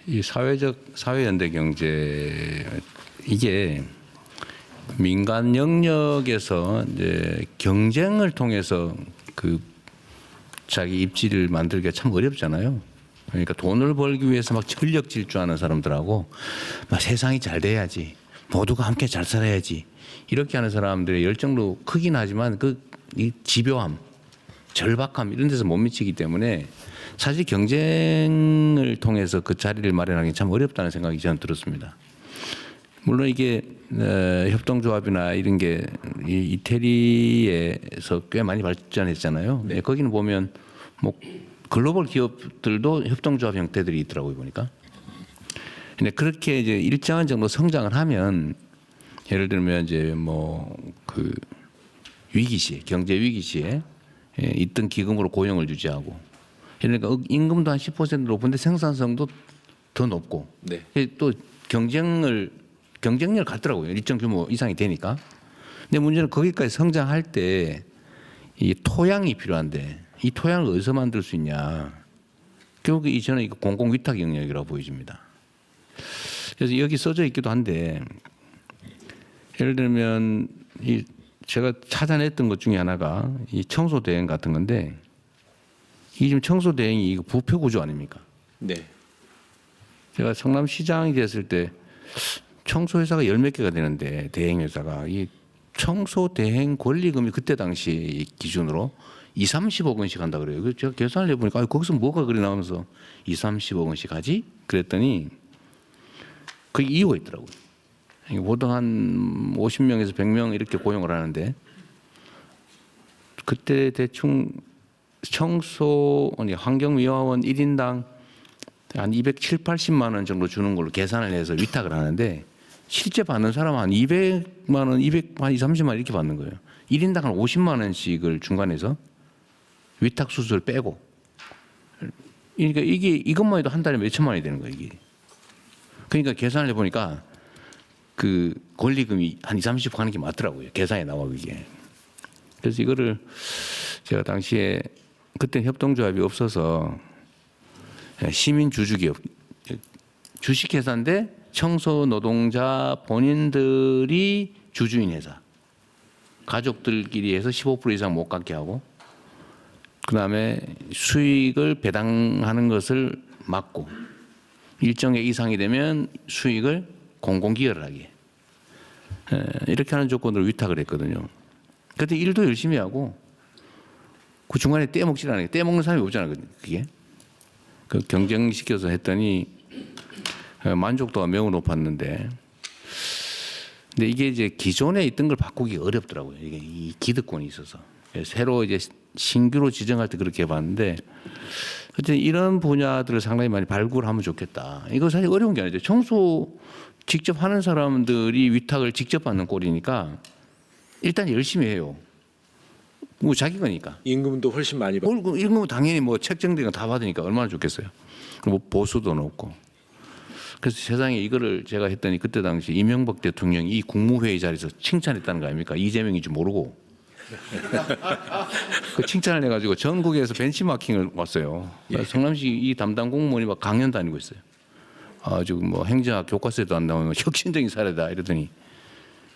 이 사회연대 경제 이게 민간 영역에서 이제 경쟁을 통해서 그 자기 입지를 만들기가 참 어렵잖아요. 그러니까 돈을 벌기 위해서 막 전력 질주하는 사람들하고 막 세상이 잘 돼야지, 모두가 함께 잘 살아야지 이렇게 하는 사람들의 열정도 크긴 하지만 이 집요함, 절박함 이런 데서 못 미치기 때문에 사실 경쟁을 통해서 그 자리를 마련하기 참 어렵다는 생각이 저는 들었습니다. 물론 이게 협동조합이나 이런 게 이태리에서 꽤 많이 발전했잖아요. 네. 거기는 보면 뭐 글로벌 기업들도 협동조합 형태들이 있더라고요 보니까. 근데 그렇게 이제 일정한 정도 성장을 하면 예를 들면 이제 뭐 그 위기 시에 경제 위기 시에 있던 기금으로 고용을 유지하고 그러니까 임금도 한 10% 높은데 생산성도 더 높고 네. 또 경쟁력 같더라고요. 일정 규모 이상이 되니까. 근데 문제는 거기까지 성장할 때 이 토양이 필요한데 이 토양을 어디서 만들 수 있냐. 결국 저는 이거 공공위탁 영역이라고 보여집니다. 그래서 여기 써져 있기도 한데 예를 들면 제가 찾아냈던 것 중에 하나가 이 청소 대행 같은 건데 이 지금 청소 대행이 이거 부패 구조 아닙니까? 네. 제가 성남시장이 됐을 때 청소 회사가 10몇 개가 되는데 대행 회사가 이 청소 대행 권리금이 그때 당시 기준으로 2~30억 원씩 한다 그래요. 그래서 제가 계산을 해보니까 거기서 뭐가 그리 나오면서 2~30억 원씩 하지? 그랬더니 그게 이유가 있더라고요. 보통 한 50명에서 100명 이렇게 고용을 하는데 그때 대충 환경미화원 1인당 한 270~80만 원 정도 주는 걸로 계산을 해서 위탁을 하는데 실제 받는 사람은 한 200만 원, 한 230만 원 이렇게 받는 거예요. 1인당 한 50만 원씩을 중간에서 위탁 수수를 빼고. 그러니까 이것만 해도 한 달에 몇천만 원이 되는 거예요, 이게. 그러니까 계산을 해보니까 그 권리금이 한 20~30% 하는 게 맞더라고요. 계산에 나와, 그게. 그래서 이거를 제가 당시에 그때 협동조합이 없어서 시민주주기업, 주식회사인데 청소 노동자 본인들이 주주인 회사, 가족들끼리 해서 15% 이상 못 갖게 하고 그다음에 수익을 배당하는 것을 막고 일정의 이상이 되면 수익을 공공기여를 하게 이렇게 하는 조건으로 위탁을 했거든요. 그때 일도 열심히 하고 그 중간에 떼먹질 않아요. 떼먹는 사람이 없잖아요. 그게 그 경쟁시켜서 했더니 만족도가 매우 높았는데 근데 이게 이제 기존에 있던 걸 바꾸기 어렵더라고요. 이게 이 기득권이 있어서 새로 이제 신규로 지정할 때 그렇게 해봤는데 하여튼 이런 분야들을 상당히 많이 발굴하면 좋겠다. 이거 사실 어려운 게 아니죠. 청소 직접 하는 사람들이 위탁을 직접 받는 꼴이니까 일단 열심히 해요. 뭐 자기 거니까. 임금도 훨씬 많이 받고. 임금은 당연히 뭐 책정된 거 다 받으니까 얼마나 좋겠어요. 뭐 보수도 높고. 그래서 세상에 이거를 제가 했더니 그때 당시 이명박 대통령이 이 국무회의 자리에서 칭찬했다는 거 아닙니까? 이재명인 줄 모르고. 그 칭찬을 해가지고 전국에서 벤치마킹을 왔어요. 성남시 이 담당 공무원이 막 강연 다니고 있어요. 지금 뭐 행정학 교과서에도 안 나오는 혁신적인 사례다 이러더니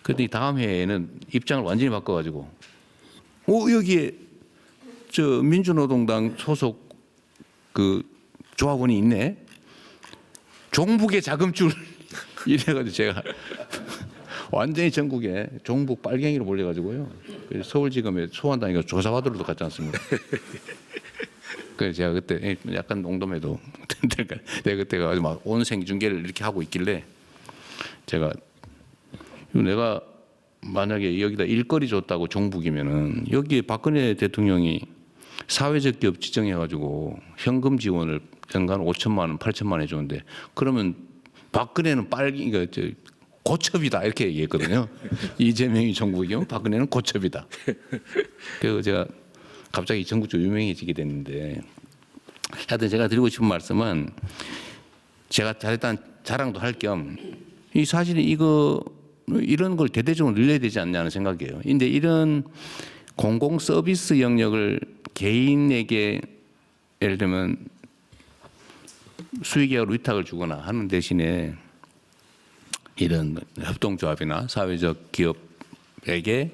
그랬더니 다음 해에는 입장을 완전히 바꿔가지고 여기에 저 민주노동당 소속 그 조합원이 있네. 종북의 자금줄 이래가지고 제가 완전히 전국에 종북 빨갱이로 몰려가지고요. 서울지검에 소환당해서 조사받으러도 갔지 않습니까? 그래서 제가 그때 약간 농담해도 내가 그때 가서 막 온 생중계를 이렇게 하고 있길래 제가 만약에 여기다 일거리 줬다고 종북이면은 여기에 박근혜 대통령이 사회적 기업 지정해가지고 현금 지원을 연간 5천만 원, 8천만 원 해주는데 그러면 박근혜는 고첩이다 이렇게 얘기했거든요. 이재명이 종북이면 박근혜는 고첩이다. 그래서 제가 갑자기 전국적으로 유명해지게 됐는데 하여튼 제가 드리고 싶은 말씀은 제가 잘했다는 자랑도 할 겸 이 사실 이런 걸 대대적으로 늘려야 되지 않냐는 생각이에요. 근데 이런 공공 서비스 영역을 개인에게 예를 들면 수의계약으로 위탁을 주거나 하는 대신에 이런 협동조합이나 사회적 기업에게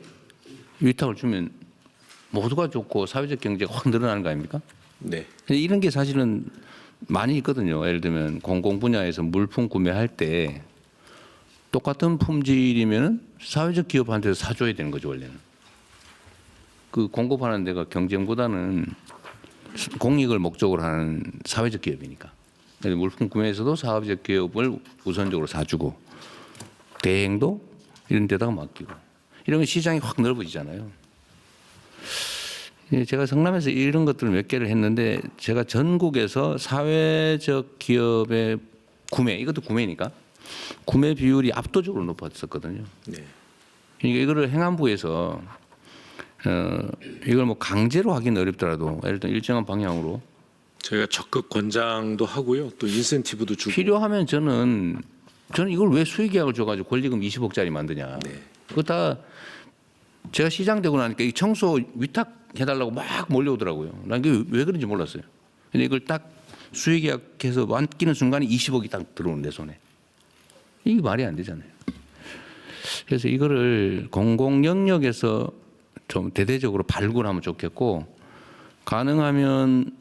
위탁을 주면 모두가 좋고 사회적 경제가 확 늘어나는 거 아닙니까? 네. 이런 게 사실은 많이 있거든요. 예를 들면 공공 분야에서 물품 구매할 때 똑같은 품질이면 사회적 기업한테서 사줘야 되는 거죠, 원래는. 그 공급하는 데가 경쟁보다는 공익을 목적으로 하는 사회적 기업이니까. 그래서 물품 구매에서도 사회적 기업을 우선적으로 사주고 대행도 이런 데다가 맡기고 이러면 시장이 확 넓어지잖아요. 제가 성남에서 이런 것들을 몇 개를 했는데 제가 전국에서 사회적 기업의 구매, 이것도 구매니까 구매 비율이 압도적으로 높았었거든요. 네. 그러니까 이거를 행안부에서 이걸 뭐 강제로 하기는 어렵더라도 예를 들어 일정한 방향으로 저희가 적극 권장도 하고요. 또 인센티브도 주고. 필요하면 저는 이걸 왜 수의계약을 줘가지고 권리금 20억짜리 만드냐. 네. 그거 다 제가 시장 되고 나니까 이 청소 위탁해달라고 막 몰려오더라고요. 난 이게 왜 그런지 몰랐어요. 근데 이걸 딱 수의계약해서 맡기는 순간에 20억이 딱 들어오는 내 손에. 이게 말이 안 되잖아요. 그래서 이거를 공공 영역에서 좀 대대적으로 발굴하면 좋겠고 가능하면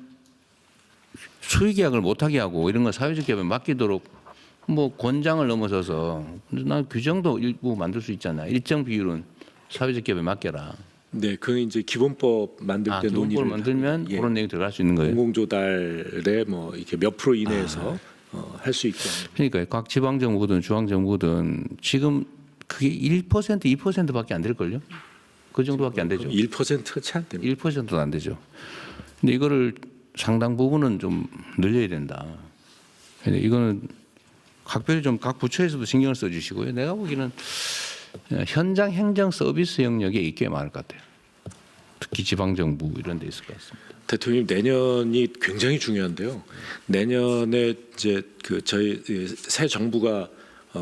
수의계약을 못하게 하고 이런 거 사회적 기업에 맡기도록 뭐 권장을 넘어서서 난 규정도 일부 만들 수 있잖아. 일정 비율은 사회적 기업에 맡겨라. 네, 그 이제 기본법 만들 때 기본법을 논의를 만들면 예. 그런 내용이 들어갈 수 있는 거예요. 공공조달에 뭐 이렇게 몇 프로 이내에서 할 수 있게 하는. 그러니까 각 지방 정부든 중앙 정부든 지금 그게 1% 2%밖에 안 될 걸요. 그 정도밖에 안 되죠. 1%가 채 안 됩니다. 1%도 안 되죠. 근데 이거를 상당 부분은 좀 늘려야 된다. 근데 이거는 각별히 좀 각 부처에서도 신경을 써주시고요. 내가 보기에는 현장 행정 서비스 영역에 있게 많을 것 같아요. 특히 지방 정부 이런 데 있을 것 같습니다. 대통령 내년이 굉장히 중요한데요. 내년에 이제 그 저희 새 정부가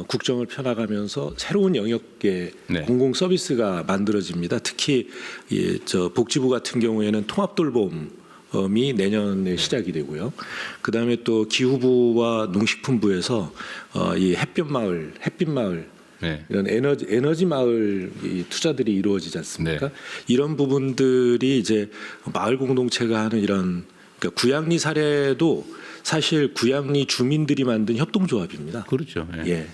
국정을 펴나가면서 새로운 영역의 네. 공공 서비스가 만들어집니다. 특히 저 복지부 같은 경우에는 통합돌봄이 내년에 시작이 되고요. 그다음에 또 기후부와 농식품부에서 이 햇빛 마을 네. 이런 에너지 마을 투자들이 이루어지지 않습니까? 네. 이런 부분들이 이제 마을 공동체가 하는 이런 그러니까 구양리 사례도 사실 구양리 주민들이 만든 협동조합입니다. 그렇죠. 네. 예.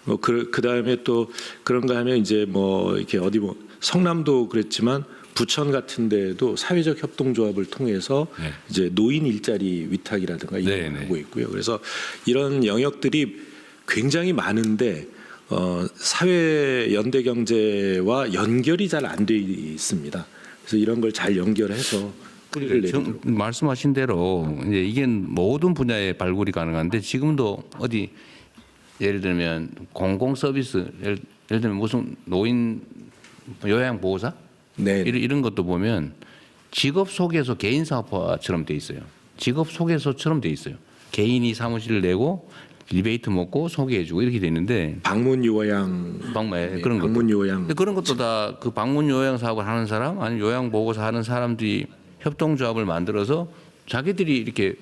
뭐 그다음에 또 그런가 하면 이제 뭐 이렇게 어디 뭐 성남도 그랬지만 부천 같은 데도 사회적 협동조합을 통해서 네. 이제 노인 일자리 위탁이라든가 이런 네, 걸 네. 하고 있고요. 그래서 이런 영역들이 굉장히 많은데 사회 연대 경제와 연결이 잘 안 돼 있습니다. 그래서 이런 걸 잘 연결해서 뿌리를 내리도록. 말씀하신 대로 이제 이게 모든 분야에 발굴이 가능한데 지금도 어디 예를 들면 공공 서비스 예를 들면 무슨 노인 요양보호사 네. 이런 것도 보면 직업 소개서 개인 사업화처럼 돼 있어요. 직업 소개서처럼 돼 있어요. 개인이 사무실을 내고 리베이트 먹고 소개해주고 이렇게 돼 있는데 방문 요양 네, 그런 방문 요양 근데 그런 것도 다 그 방문 요양 사업을 하는 사람 아니면 요양 보고사 하는 사람들이 협동조합을 만들어서 자기들이 이렇게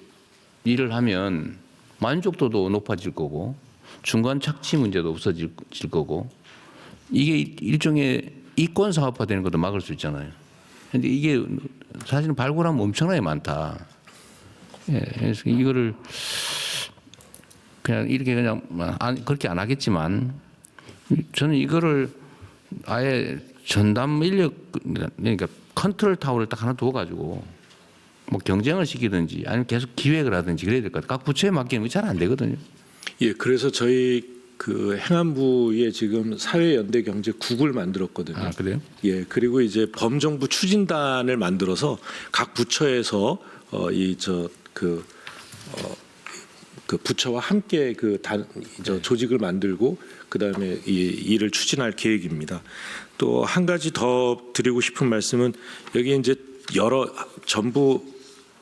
일을 하면 만족도도 높아질 거고 중간 착취 문제도 없어질 거고 이게 일종의 이권 사업화되는 것도 막을 수 있잖아요. 근데 이게 사실은 발굴하면 엄청나게 많다. 예, 그래서 이거를 그냥 이렇게 그냥 그렇게 안 하겠지만 저는 이거를 아예 전담 인력 그러니까 컨트롤 타워를 딱 하나 두어가지고 뭐 경쟁을 시키든지 아니면 계속 기획을 하든지 그래야 될 것 같아요. 각 부처에 맡기는 게 잘 안 되거든요. 예, 그래서 저희 그 행안부에 지금 사회연대경제국을 만들었거든요. 아 그래요? 예, 그리고 이제 범정부 추진단을 만들어서 각 부처에서 그 부처와 함께 조직을 만들고 그다음에 이 일을 추진할 계획입니다. 또 한 가지 더 드리고 싶은 말씀은 여기 이제 전부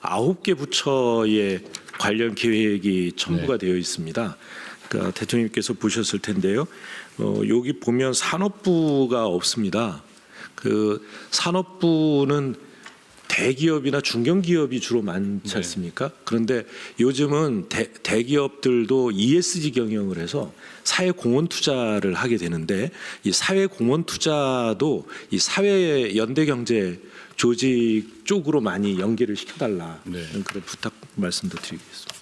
9개 부처의 관련 계획이 첨부가 되어 있습니다. 그러니까 대통령님께서 보셨을 텐데요. 여기 보면 산업부가 없습니다. 그 산업부는 대기업이나 중견기업이 주로 많지 않습니까? 그런데 요즘은 대기업들도 ESG 경영을 해서 사회 공헌 투자를 하게 되는데 이 사회 공헌 투자도 이 사회 연대 경제 조직 쪽으로 많이 연계를 시켜달라 그런 부탁 말씀도 드리겠습니다.